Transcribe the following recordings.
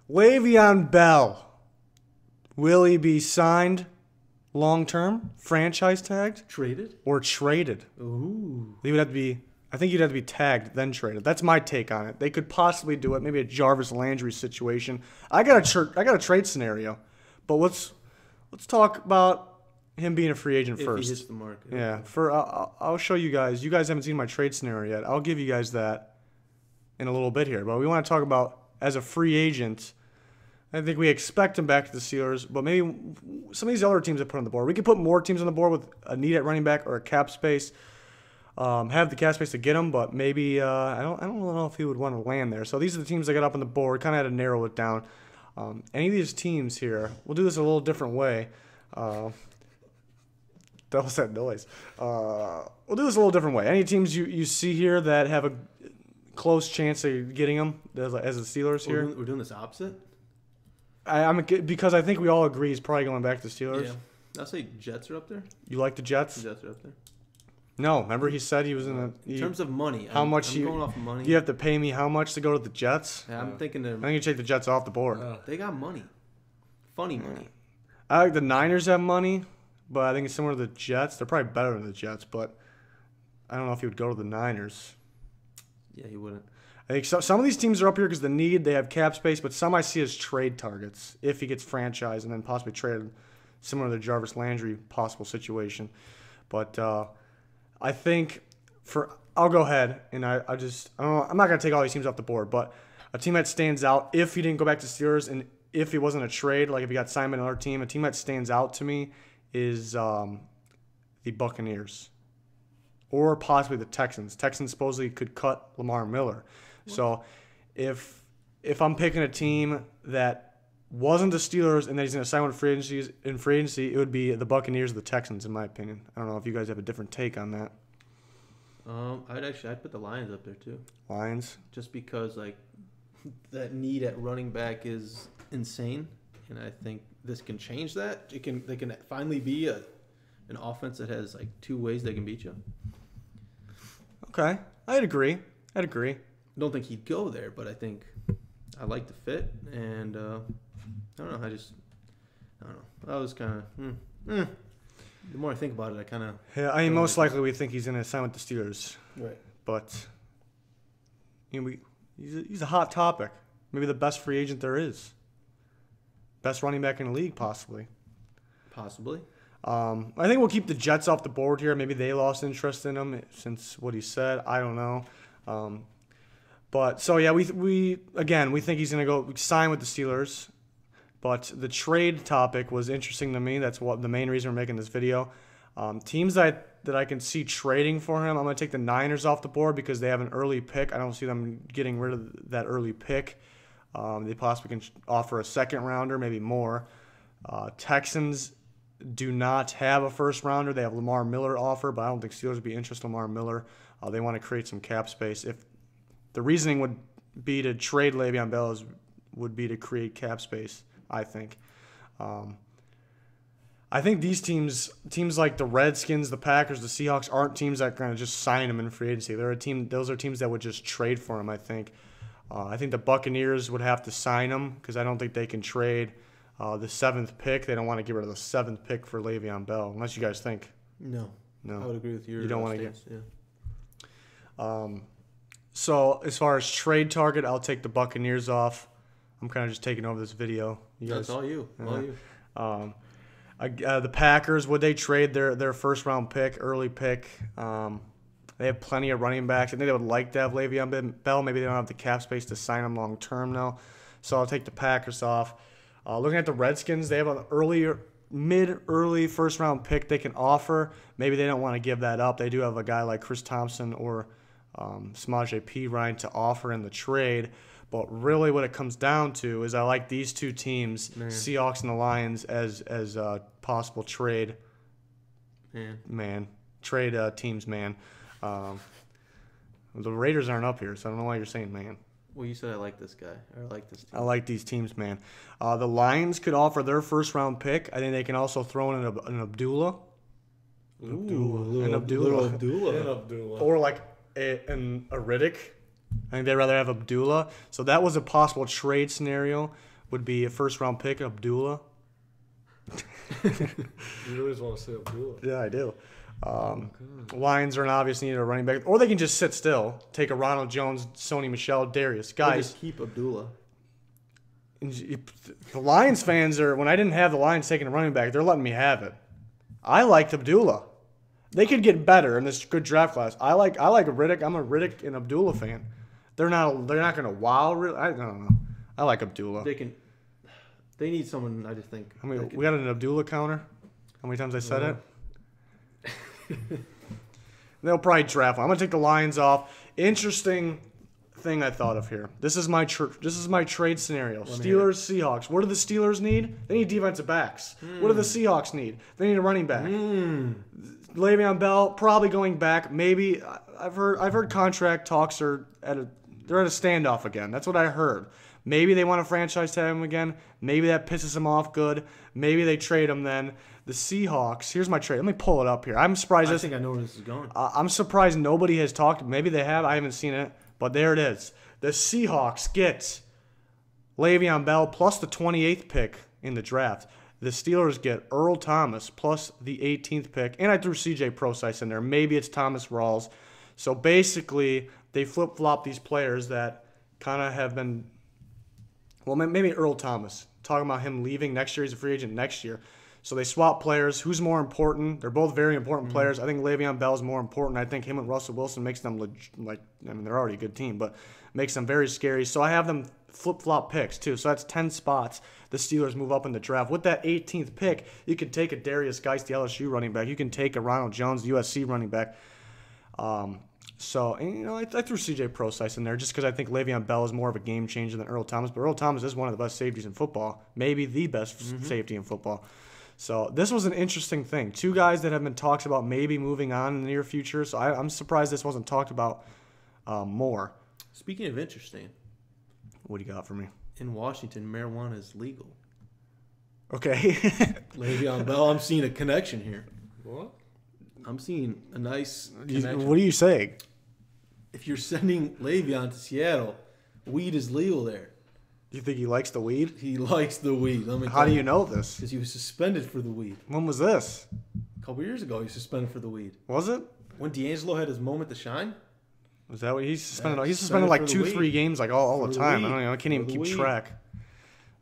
Le'Veon Bell. Will he be signed long-term, franchise tagged? Traded? Or traded? Ooh. He would have to be, I think he'd have to be tagged, then traded. That's my take on it. They could possibly do it, maybe a Jarvis Landry situation. I got a trade scenario. But let's talk about him being a free agent first. If he hits the market. Yeah, I'll show you guys. You guys haven't seen my trade scenario yet. I'll give you guys that in a little bit here. But we want to talk about as a free agent. I think we expect him back to the Steelers, but maybe some of these other teams that put on the board. We could put more teams on the board with a need at running back or a cap space. Have the cap space to get him, but maybe I don't know if he would want to land there. So these are the teams that got up on the board. Kind of had to narrow it down. Any of these teams here, we'll do this a little different way. That was that noise. We'll do this a little different way. Any teams you see here that have a close chance of getting them as the Steelers here? We're doing this opposite? Because I think we all agree he's probably going back to the Steelers. Yeah. I'll say Jets are up there. You like the Jets? The Jets are up there. No, remember he said he was in terms of money. I'm going off of money. You have to pay me how much to go to the Jets? Yeah, I'm thinking I think you take the Jets off the board. They got money. Funny money. I like the Niners have money, but I think it's similar to the Jets. They're probably better than the Jets, but I don't know if he would go to the Niners. Yeah, he wouldn't. I think some of these teams are up here because the need, they have cap space, but some I see as trade targets if he gets franchised and then possibly traded, similar to the Jarvis Landry possible situation. But I think I'll go ahead and I don't know, I'm not going to take all these teams off the board, but a team that stands out if he didn't go back to Steelers and if it wasn't a trade, like if he got signed by another team, a team that stands out to me is the Buccaneers or possibly the Texans. Texans supposedly could cut Lamar Miller. So if I'm picking a team that wasn't the Steelers and that he's going to sign with free agency, it would be the Buccaneers or the Texans, in my opinion. I don't know if you guys have a different take on that. I'd put the Lions up there too. Lions? Just because like that need at running back is insane, and I think this can change that. They can finally be an offense that has like two ways they can beat you. Okay, I'd agree. I don't think he'd go there, but I think I like the fit, and I don't know. I don't know. I was kind of. The more I think about it, I kind of. Yeah, I mean, most likely we think he's going to sign with the Steelers. Right. But he's a hot topic. Maybe the best free agent there is. Best running back in the league, possibly. Possibly. I think we'll keep the Jets off the board here. Maybe they lost interest in him since what he said. I don't know. But so yeah, we think he's gonna go sign with the Steelers. But the trade topic was interesting to me. That's what the main reason we're making this video. Teams that I can see trading for him, I'm gonna take the Niners off the board because they have an early pick. I don't see them getting rid of that early pick. They possibly can offer a second rounder, maybe more. Texans do not have a first rounder. They have Lamar Miller offer, but I don't think Steelers would be interested in Lamar Miller. They want to create some cap space. If the reasoning would be to trade Le'Veon Bell would be to create cap space, I think. I think these teams like the Redskins, the Packers, the Seahawks aren't teams that are going to just sign him in free agency. Those are teams that would just trade for him, I think. I think the Buccaneers would have to sign him because I don't think they can trade the 7th pick. They don't want to get rid of the 7th pick for Le'Veon Bell, unless you guys think. No. I would agree with you. You don't want to get. Yeah. So as far as trade target, I'll take the Buccaneers off. I'm kind of just taking over this video. That's all you. All you. The Packers, would they trade their first round pick, early pick? They have plenty of running backs. I think they would like to have Le'Veon Bell. Maybe they don't have the cap space to sign him long term now. So I'll take the Packers off. Looking at the Redskins, they have an mid-early first-round pick they can offer. Maybe they don't want to give that up. They do have a guy like Chris Thompson or Samaje Perine to offer in the trade. But really what it comes down to is I like these two teams, Seahawks and the Lions, as possible trade teams, man. The Raiders aren't up here, so I don't know why you're saying man. Well, you said I like this guy. I like this team. I like these teams, man. The Lions could offer their first-round pick. I think they can also throw in an Abdullah. An Abdullah. Or like a Riddick. I think they'd rather have Abdullah. So that was a possible trade scenario. would be a first-round pick, Abdullah. You always want to say Abdullah. Yeah, I do. Lions are an obvious need a running back. Or they can just sit still, take a Ronald Jones, Sony Michel, Darius. Or Guys, just keep Abdullah. the Lions fans are, when I didn't have the Lions taking a running back, they're letting me have it. I liked Abdullah. They could get better in this good draft class. I like Riddick. I'm a Riddick and Abdullah fan. They're not going to wow. I don't know. I like Abdullah. They need someone. I just think. I mean, we got an Abdullah counter. How many times I said it? They'll probably draft one. I'm gonna take the Lions off. Interesting thing I thought of here. This is my trade scenario. Steelers, Seahawks. What do the Steelers need? They need defensive backs. What do the Seahawks need? They need a running back. Le'Veon Bell probably going back. Maybe I've heard contract talks are they're at a standoff again. That's what I heard. Maybe they want to franchise tag him again. Maybe that pisses him off good. Maybe they trade him then. The Seahawks, here's my trade. Let me pull it up here. I'm surprised. I think I know where this is going. I'm surprised nobody has talked. Maybe they have. I haven't seen it. But there it is. The Seahawks get Le'Veon Bell plus the 28th pick in the draft. The Steelers get Earl Thomas plus the 18th pick. And I threw C.J. Prosise in there. Maybe it's Thomas Rawls. So basically, they flip-flop these players that kind of have been... Well, maybe Earl Thomas. Talking about him leaving next year. He's a free agent next year. So they swap players. Who's more important? They're both very important players. I think Le'Veon Bell is more important. I think him and Russell Wilson makes them they're already a good team, but makes them very scary. So I have them flip-flop picks too. So that's 10 spots. The Steelers move up in the draft. With that 18th pick, you can take a Darius Geist, the LSU running back. You can take a Ronald Jones, the USC running back. I threw C.J. Prosise in there just because I think Le'Veon Bell is more of a game changer than Earl Thomas. But Earl Thomas is one of the best safeties in football, maybe the best safety in football. So this was an interesting thing. Two guys that have been talked about maybe moving on in the near future. So I'm surprised this wasn't talked about more. Speaking of interesting, What do you got for me? In Washington, marijuana is legal. Okay. Le'Veon Bell, I'm seeing a connection here. What? I'm seeing a nice connection. What are you saying? If you're sending Le'Veon to Seattle, weed is legal there. Do you think he likes the weed? He likes the weed. How do you know this? Because he was suspended for the weed. When was this? A couple years ago, he was suspended for the weed. Was it? When D'Angelo had his moment to shine? Was that what he's suspended? Yeah, He's suspended like suspended for the 2-3 games like all the time. I can't even keep track.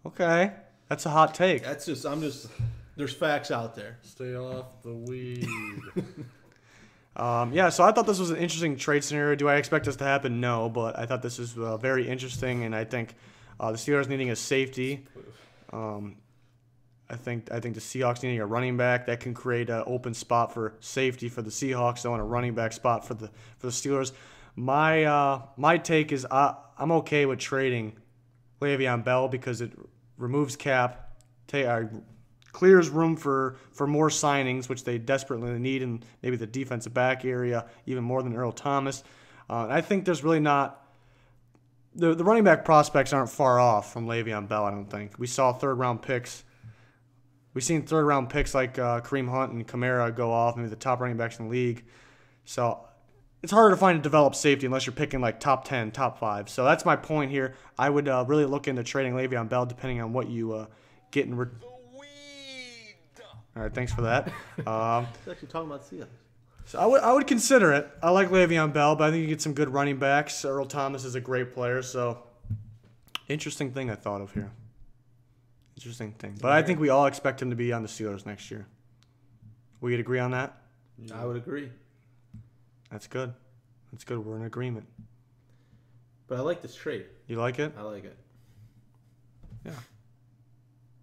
Okay. That's a hot take. There's facts out there. Stay off the weed. So I thought this was an interesting trade scenario. Do I expect this to happen? No, but I thought this was very interesting, and I think the Steelers needing a safety. I think the Seahawks needing a running back that can create an open spot for safety for the Seahawks, though, and a running back spot for the Steelers. My take is I'm okay with trading Le'Veon Bell because it removes cap, clears room for more signings, which they desperately need in maybe the defensive back area, even more than Earl Thomas. I think there's really not the running back prospects aren't far off from Le'Veon Bell. I don't think we saw third-round picks. We've seen third-round picks like Kareem Hunt and Kamara go off, maybe the top running backs in the league. So it's harder to find a developed safety unless you're picking like top 10, top 5. So that's my point here. I would really look into trading Le'Veon Bell depending on what you get in return. All right, thanks for that. He's actually talking about Seahawks. So I would consider it. I like Le'Veon Bell, but I think you get some good running backs. Earl Thomas is a great player, so interesting thing I thought of here. Interesting thing. But I think we all expect him to be on the Steelers next year. We could agree on that? I would agree. That's good. That's good. We're in agreement. But I like this trade. You like it? I like it. Yeah.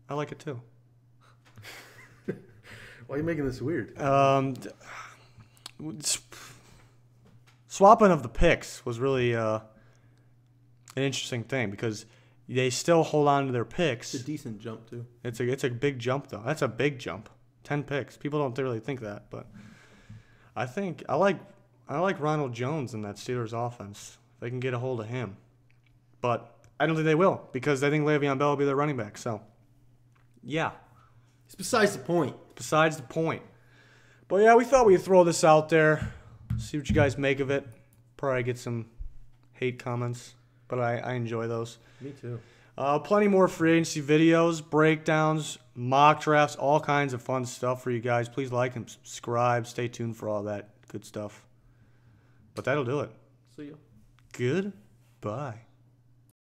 I like it too. Why are you making this weird? Swapping of the picks was really an interesting thing because they still hold on to their picks. It's a decent jump too. It's a big jump though. That's a big jump. 10 picks. People don't really think that, but I think I like Ronald Jones in that Steelers offense. If they can get a hold of him, but I don't think they will because I think Le'Veon Bell will be their running back. So, yeah. It's besides the point. Besides the point. But yeah, we thought we'd throw this out there, see what you guys make of it. Probably get some hate comments, but I enjoy those. Me too. Plenty more free agency videos, breakdowns, mock drafts, all kinds of fun stuff for you guys. Please like and subscribe. Stay tuned for all that good stuff. But that'll do it. See you. Goodbye.